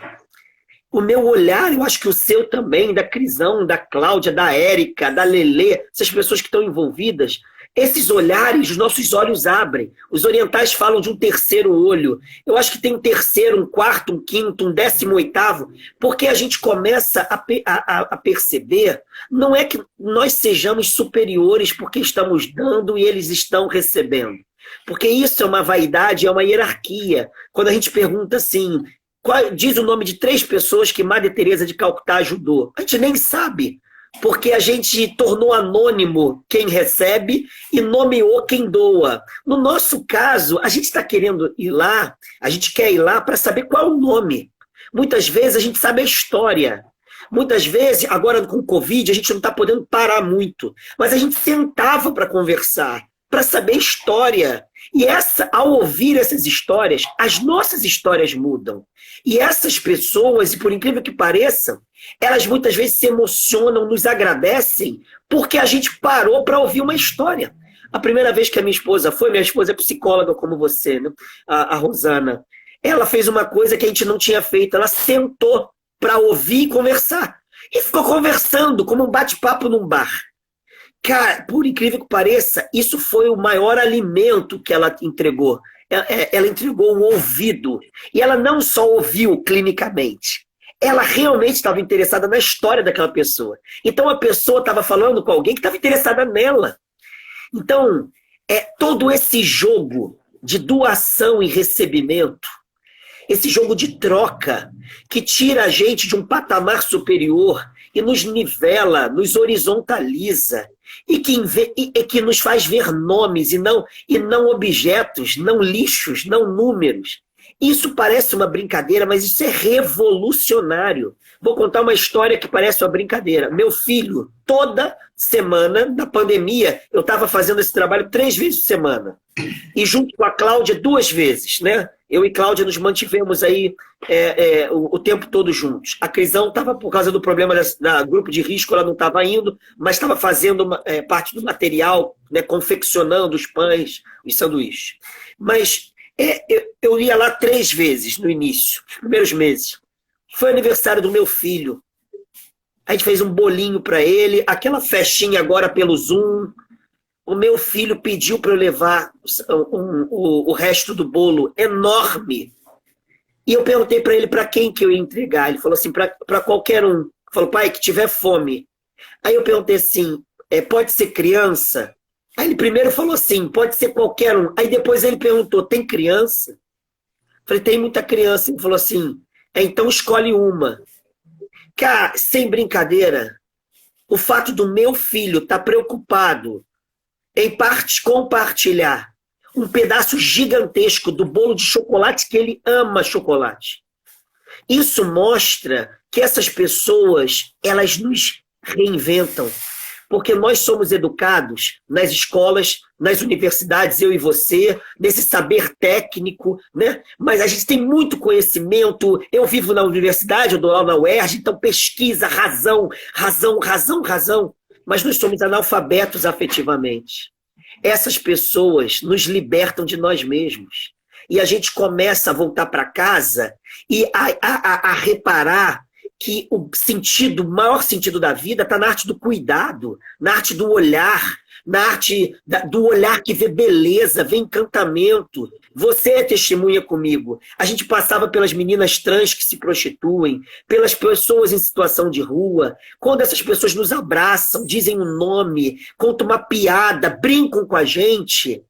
Speaker 3: O meu olhar, eu acho que o seu também, da Crisão, da Cláudia, da Érica, da Lelê, essas pessoas que estão envolvidas, esses olhares, os nossos olhos abrem. Os orientais falam de um terceiro olho. Eu acho que tem um terceiro, um quarto, um quinto, um 18º, porque a gente começa a perceber, não é que nós sejamos superiores porque estamos dando e eles estão recebendo. Porque isso é uma vaidade, é uma hierarquia. Quando a gente pergunta assim, diz o nome de 3 pessoas que Madre Teresa de Calcutá ajudou. A gente nem sabe. porque a gente tornou anônimo quem recebe e nomeou quem doa. No nosso caso, a gente está querendo ir lá, a gente quer ir lá para saber qual é o nome. Muitas vezes a gente sabe a história. Muitas vezes, agora com o Covid, a gente não está podendo parar muito, mas a gente sentava para conversar, para saber a história. E ao ouvir essas histórias, as nossas histórias mudam. E essas pessoas, e por incrível que pareça, elas muitas vezes se emocionam, nos agradecem, porque a gente parou para ouvir uma história. A primeira vez que a minha esposa é psicóloga como você, né? A Rosana, ela fez uma coisa que a gente não tinha feito, ela sentou para ouvir e conversar. E ficou conversando, como um bate-papo num bar. Cara, por incrível que pareça, isso foi o maior alimento que ela entregou. Ela entregou um ouvido. E ela não só ouviu clinicamente. Ela realmente estava interessada na história daquela pessoa. Então a pessoa estava falando com alguém que estava interessada nela. Então, todo esse jogo de doação e recebimento, esse jogo de troca, que tira a gente de um patamar superior e nos nivela, nos horizontaliza, e que nos faz ver nomes e não objetos, não lixos, não números. Isso parece uma brincadeira, mas isso é revolucionário. Vou contar uma história que parece uma brincadeira. Meu filho, toda semana, na pandemia, eu estava fazendo esse trabalho 3 vezes por semana. E junto com a Cláudia, 2 vezes, né? Eu e Cláudia nos mantivemos aí o tempo todo juntos. A Crisão estava, por causa do problema da grupo de risco, ela não estava indo, mas estava fazendo parte do material, né, confeccionando os pães, os sanduíches. Mas eu ia lá 3 vezes no início, nos primeiros meses. Foi aniversário do meu filho. A gente fez um bolinho para ele, aquela festinha agora pelo Zoom. O meu filho pediu para eu levar o resto do bolo enorme. E eu perguntei para ele para quem que eu ia entregar. Ele falou assim, para qualquer um. Falou, pai, que tiver fome. Aí eu perguntei assim, pode ser criança? Aí ele primeiro falou assim, pode ser qualquer um. Aí depois ele perguntou, tem criança? Falei, tem muita criança. Ele falou assim, então escolhe uma. Cara, sem brincadeira, o fato do meu filho estar preocupado em compartilhar um pedaço gigantesco do bolo de chocolate, que ele ama chocolate. Isso mostra que essas pessoas, elas nos reinventam. Porque nós somos educados nas escolas, nas universidades, eu e você, nesse saber técnico, né? Mas a gente tem muito conhecimento. Eu vivo na universidade, eu dou aula na UERJ, então pesquisa, razão. Mas nós somos analfabetos afetivamente. Essas pessoas nos libertam de nós mesmos. E a gente começa a voltar para casa e a reparar que o maior sentido da vida está na arte do cuidado, na arte do olhar, na arte do olhar que vê beleza, vê encantamento. Você é testemunha comigo. A gente passava pelas meninas trans que se prostituem, pelas pessoas em situação de rua. Quando essas pessoas nos abraçam, dizem um nome, contam uma piada, brincam com a gente,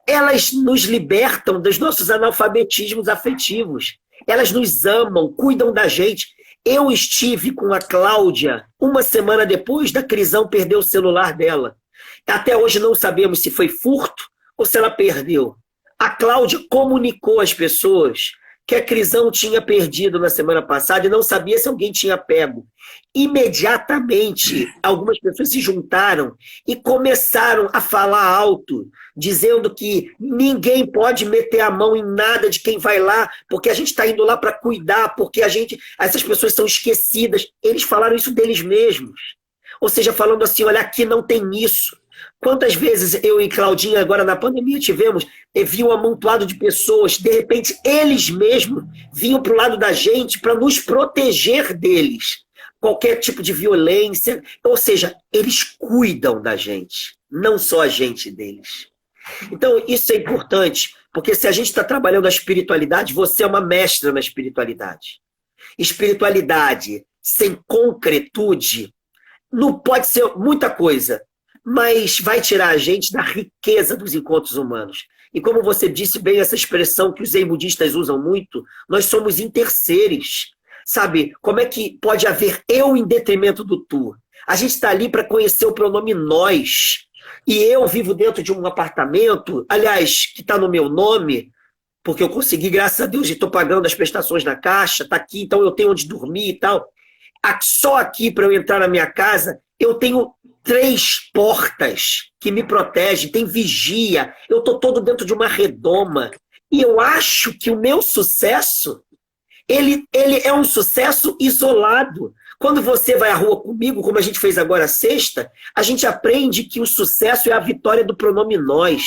Speaker 3: elas nos libertam dos nossos analfabetismos afetivos. Elas nos amam, cuidam da gente. Eu estive com a Cláudia 1 semana depois da Crisão perder o celular dela. Até hoje não sabemos se foi furto ou se ela perdeu. A Cláudia comunicou às pessoas que a Crisão tinha perdido na semana passada e não sabia se alguém tinha pego. Imediatamente, algumas pessoas se juntaram e começaram a falar alto, dizendo que ninguém pode meter a mão em nada de quem vai lá, porque a gente está indo lá para cuidar, porque essas pessoas são esquecidas. Eles falaram isso deles mesmos. Ou seja, falando assim, olha, aqui não tem isso. Quantas vezes eu e Claudinha, agora na pandemia, vi um amontoado de pessoas, de repente eles mesmos vinham para o lado da gente para nos proteger deles. Qualquer tipo de violência, ou seja, eles cuidam da gente, não só a gente deles. Então isso é importante, porque se a gente está trabalhando a espiritualidade, você é uma mestra na espiritualidade. Espiritualidade sem concretude não pode ser muita coisa, mas vai tirar a gente da riqueza dos encontros humanos. E como você disse bem, essa expressão que os zen budistas usam muito, nós somos interseres. Sabe, como é que pode haver eu em detrimento do tu? A gente está ali para conhecer o pronome nós. E eu vivo dentro de um apartamento, aliás, que está no meu nome, porque eu consegui, graças a Deus, e estou pagando as prestações na Caixa, está aqui, então eu tenho onde dormir e tal. Só aqui, para eu entrar na minha casa, eu tenho 3 portas que me protegem, tem vigia, eu estou todo dentro de uma redoma. E eu acho que o meu sucesso, ele é um sucesso isolado. Quando você vai à rua comigo, como a gente fez agora sexta, a gente aprende que o sucesso é a vitória do pronome nós.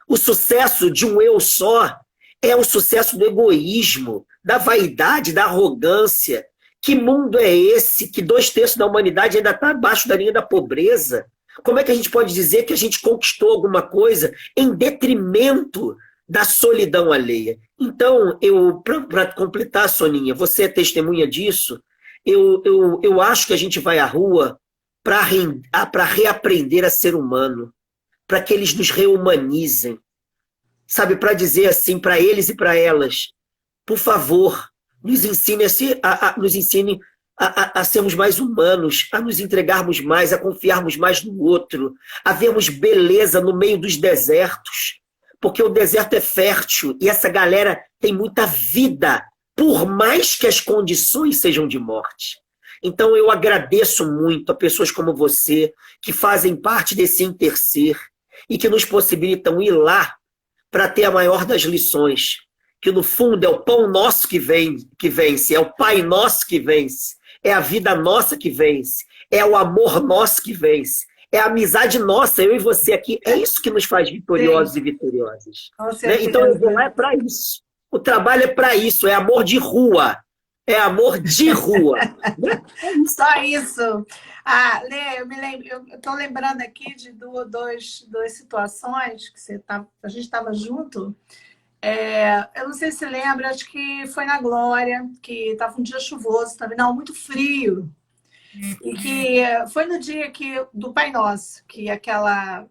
Speaker 3: O sucesso de um eu só é o sucesso do egoísmo, da vaidade, da arrogância. Que mundo é esse que 2/3 da humanidade ainda está abaixo da linha da pobreza? Como é que a gente pode dizer que a gente conquistou alguma coisa em detrimento da solidão alheia? Então, para completar, Soninha, você é testemunha disso, eu acho que a gente vai à rua para reaprender a ser humano, para que eles nos rehumanizem, sabe, para dizer assim para eles e para elas, por favor, nos ensine nos ensine a sermos mais humanos, a nos entregarmos mais, a confiarmos mais no outro, a vermos beleza no meio dos desertos, porque o deserto é fértil e essa galera tem muita vida, por mais que as condições sejam de morte. Então eu agradeço muito a pessoas como você, que fazem parte desse interser e que nos possibilitam ir lá para ter a maior das lições, que no fundo é o pão nosso que vence, é o Pai nosso que vence, é a vida nossa que vence, é o amor nosso que vence, é a amizade nossa, eu e você aqui, é isso que nos faz vitoriosos. Sim. E vitoriosas. Né? Então eu vou lá para isso. O trabalho é para isso, é amor de rua. É amor de rua.
Speaker 1: Só isso. Ah, Lê, eu estou lembrando aqui de duas situações que a gente estava junto. Eu não sei se você lembra, acho que foi na Glória, que estava um dia chuvoso também, não, muito frio. E que foi no dia do Pai Nosso, que aquela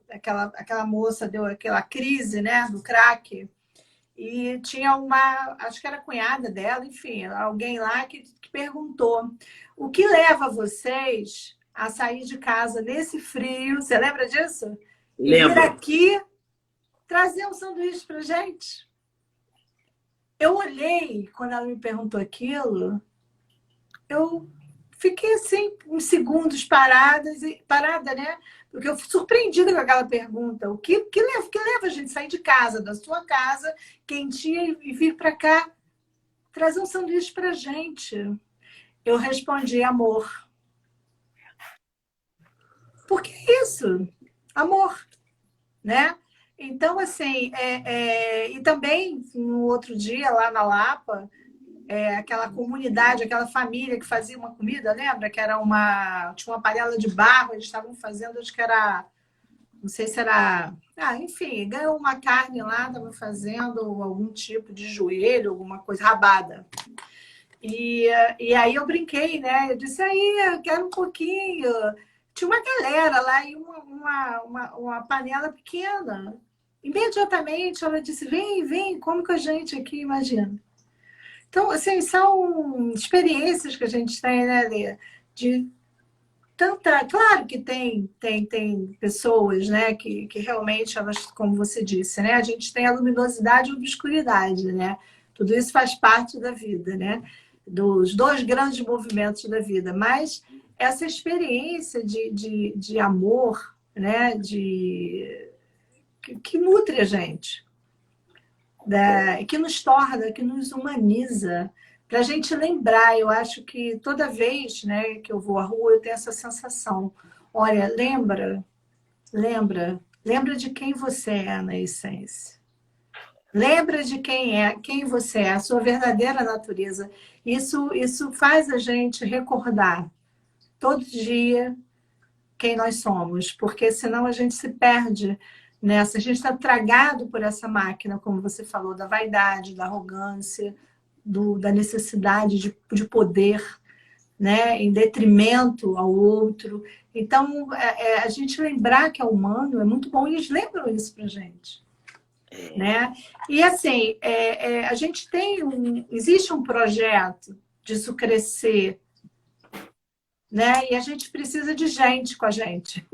Speaker 1: moça deu aquela crise, né, do crack. E tinha acho que era a cunhada dela, enfim, alguém lá que perguntou: o que leva vocês a sair de casa nesse frio? Você lembra disso?
Speaker 3: Lembro.
Speaker 1: E vir aqui trazer um sanduíche pra gente? Eu olhei, quando ela me perguntou aquilo, eu fiquei assim, uns segundos parada, né? Porque eu fui surpreendida com aquela pergunta. O que leva a gente a sair de casa, da sua casa, quentinha, e vir para cá trazer um sanduíche para gente? Eu respondi: amor. Por que isso? Amor, né? Então, assim, e também, no outro dia, lá na Lapa, aquela comunidade, aquela família que fazia uma comida, lembra? Que era tinha uma panela de barro, eles estavam fazendo, acho que era, não sei se era, enfim, ganhou uma carne lá, estavam fazendo algum tipo de joelho, alguma coisa, rabada. E aí eu brinquei, né? Eu disse: aí, eu quero um pouquinho. Tinha uma galera lá e uma panela pequena. Imediatamente ela disse: vem, come com a gente aqui, imagina. Então, assim, são experiências que a gente tem, né, Lê? De tanta... Claro que tem pessoas, né, que realmente, elas, como você disse, né, a gente tem a luminosidade e a obscuridade, né? Tudo isso faz parte da vida, né? Dos 2 grandes movimentos da vida. Mas essa experiência de amor, né, que nutre a gente, que nos torna, que nos humaniza, para a gente lembrar. Eu acho que toda vez, né, que eu vou à rua, eu tenho essa sensação. Olha, lembra de quem você é na essência. Lembra de quem você é, a sua verdadeira natureza. Isso faz a gente recordar todo dia quem nós somos, porque senão a gente se perde nessa. A gente está tragado por essa máquina, como você falou, da vaidade, da arrogância, da necessidade de poder, né, em detrimento ao outro. Então, a gente lembrar que é humano é muito bom, e eles lembram isso para a gente. Né? E assim, a gente existe um projeto disso crescer né? E a gente precisa de gente com a gente.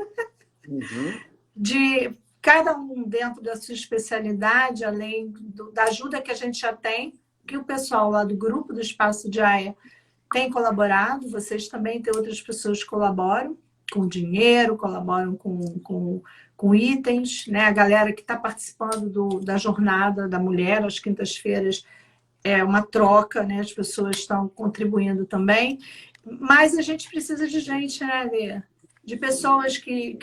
Speaker 3: Uhum.
Speaker 1: De cada um dentro da sua especialidade, além da ajuda que a gente já tem, que o pessoal lá do grupo do Espaço de Aia tem colaborado, vocês também têm outras pessoas que colaboram com dinheiro, colaboram com itens, né? A galera que está participando da jornada da mulher, às quintas-feiras, é uma troca, né? As pessoas estão contribuindo também, mas a gente precisa de gente, né, Lê? De pessoas que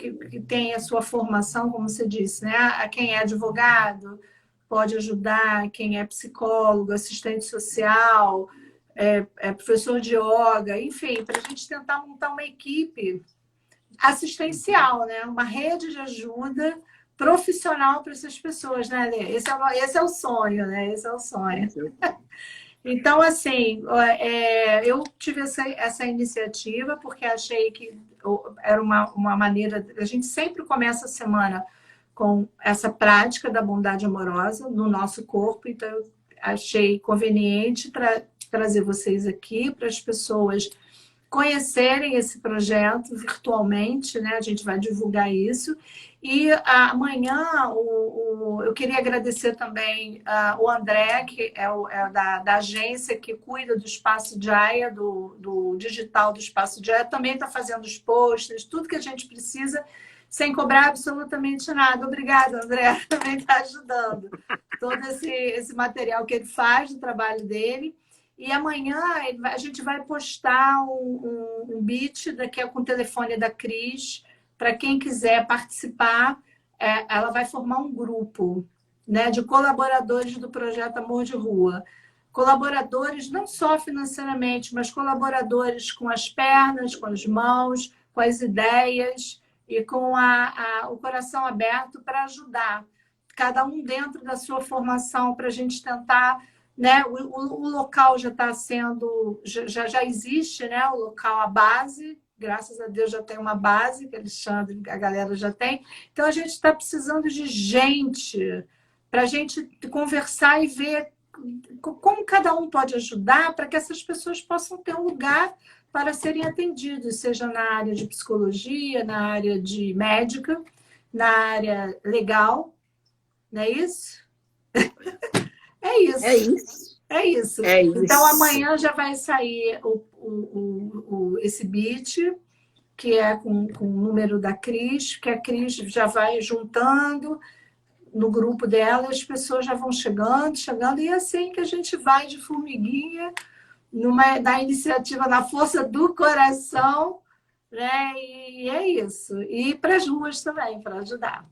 Speaker 1: têm a sua formação, como você disse, né? A quem é advogado pode ajudar, quem é psicólogo, assistente social, professor de yoga, enfim, para a gente tentar montar uma equipe assistencial, né? Uma rede de ajuda profissional para essas pessoas, né, Lê? Esse é o sonho, né? Esse é o sonho. Então, assim, eu tive essa iniciativa porque achei que era uma maneira... A gente sempre começa a semana com essa prática da bondade amorosa no nosso corpo, então eu achei conveniente trazer vocês aqui para as pessoas conhecerem esse projeto virtualmente, né? A gente vai divulgar isso. E amanhã eu queria agradecer também o André, que é da agência que cuida do Espaço de Aia, do digital do Espaço de Aia, também está fazendo os posts, tudo que a gente precisa, sem cobrar absolutamente nada. Obrigada, André, também está ajudando. Todo esse material que ele faz, do trabalho dele. E amanhã a gente vai postar um beat com o telefone da Cris. Para quem quiser participar, ela vai formar um grupo, né, de colaboradores do projeto Amor de Rua. Colaboradores não só financeiramente, mas colaboradores com as pernas, com as mãos, com as ideias e com o coração aberto para ajudar. Cada um dentro da sua formação, para a gente tentar... Né? O local já está sendo, já existe, né? O local, a base, graças a Deus já tem uma base, que Alexandre, a galera já tem. Então a gente está precisando de gente para a gente conversar e ver como cada um pode ajudar para que essas pessoas possam ter um lugar para serem atendidos, seja na área de psicologia, na área de médica, na área legal, não é isso? É isso.
Speaker 3: É isso.
Speaker 1: É isso.
Speaker 3: É isso.
Speaker 1: Então, amanhã já vai sair esse beat, que é com o número da Cris, que a Cris já vai juntando no grupo dela, as pessoas já vão chegando, e é assim que a gente vai de formiguinha, na iniciativa, na força do coração, né? E é isso. E para as ruas também, para ajudar.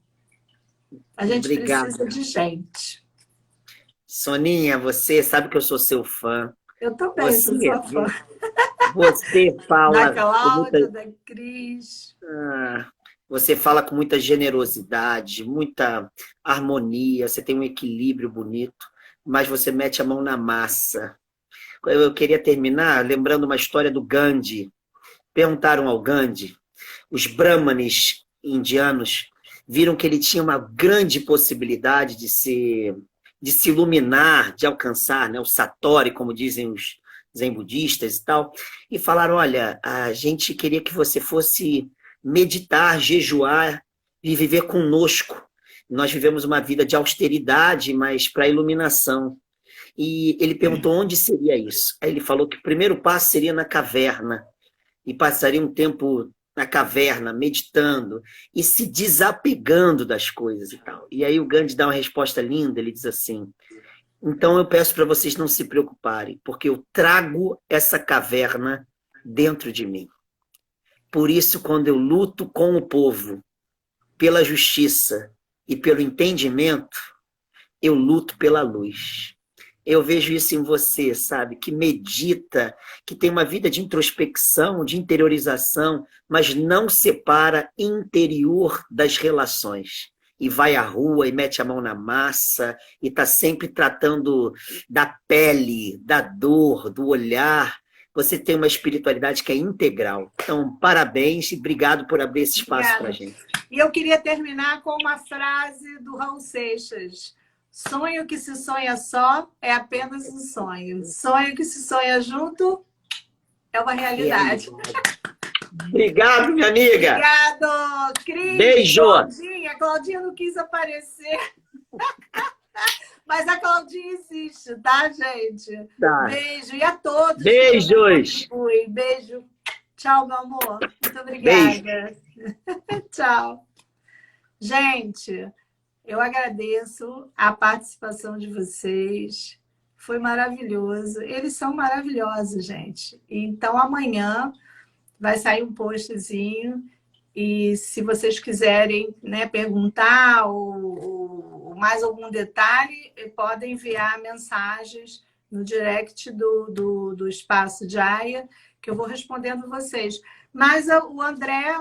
Speaker 1: A gente precisa de gente.
Speaker 3: Soninha, você sabe que eu sou seu fã.
Speaker 1: Eu também sou sua fã.
Speaker 3: Você fala...
Speaker 1: Da Cláudia, da Cris.
Speaker 3: Você fala com muita generosidade, muita harmonia, você tem um equilíbrio bonito, mas você mete a mão na massa. Eu queria terminar lembrando uma história do Gandhi. Perguntaram ao Gandhi, os brahmanes indianos viram que ele tinha uma grande possibilidade de se iluminar, de alcançar, né, o Satori, como dizem os zen budistas e tal, e falaram, olha, a gente queria que você fosse meditar, jejuar e viver conosco. Nós vivemos uma vida de austeridade, mas para iluminação. E ele perguntou onde seria isso. Aí ele falou que o primeiro passo seria na caverna, e passaria um tempo na caverna, meditando e se desapegando das coisas e tal. E aí o Gandhi dá uma resposta linda, ele diz assim, então eu peço para vocês não se preocuparem, porque eu trago essa caverna dentro de mim. Por isso, quando eu luto com o povo pela justiça e pelo entendimento, eu luto pela luz. Eu vejo isso em você, sabe? Que medita, que tem uma vida de introspecção, de interiorização, mas não separa interior das relações. E vai à rua e mete a mão na massa, e está sempre tratando da pele, da dor, do olhar. Você tem uma espiritualidade que é integral. Então, parabéns e obrigado por abrir esse espaço para a gente.
Speaker 1: E eu queria terminar com uma frase do Raul Seixas. Sonho que se sonha só é apenas um sonho. Sonho que se sonha junto é uma realidade.
Speaker 3: Obrigado, minha amiga.
Speaker 1: Obrigado, Cris.
Speaker 3: Beijo.
Speaker 1: A Claudinha não quis aparecer. Mas a Claudinha insiste, tá, gente?
Speaker 3: Tá.
Speaker 1: Beijo. E a todos.
Speaker 3: Beijos.
Speaker 1: Beijo. Tchau, meu amor. Muito obrigada.
Speaker 3: Beijo.
Speaker 1: Tchau. Gente, eu agradeço a participação de vocês. Foi maravilhoso. Eles são maravilhosos, gente. Então, amanhã vai sair um postzinho. E se vocês quiserem, né, perguntar ou mais algum detalhe, podem enviar mensagens no direct do Espaço Jaya, que eu vou respondendo vocês. Mas o André,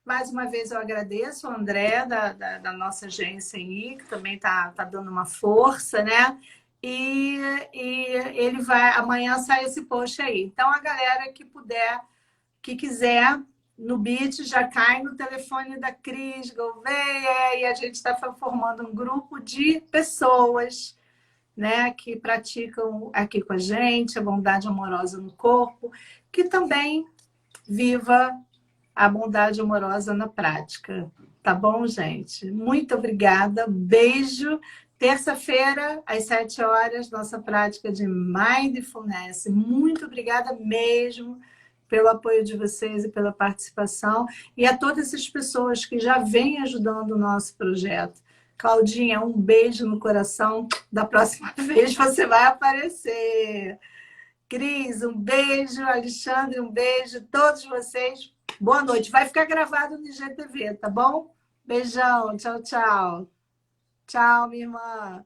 Speaker 1: mais uma vez eu agradeço o André da nossa agência aí, que também tá dando uma força, né? E ele vai, amanhã sai esse post aí. Então, a galera que puder, que quiser, no Bit já cai no telefone da Cris Gouveia e a gente está formando um grupo de pessoas, né, que praticam aqui com a gente a bondade amorosa no corpo, que também viva a bondade amorosa na prática. Tá bom, gente? Muito obrigada. Beijo. Terça-feira, às 7 horas, nossa prática de Mindfulness. Muito obrigada mesmo pelo apoio de vocês e pela participação. E a todas essas pessoas que já vêm ajudando o nosso projeto. Claudinha, um beijo no coração. Da próxima vez você vai aparecer. Cris, um beijo. Alexandre, um beijo. Todos vocês, boa noite. Vai ficar gravado no IGTV, tá bom? Beijão. Tchau, tchau. Tchau, minha irmã.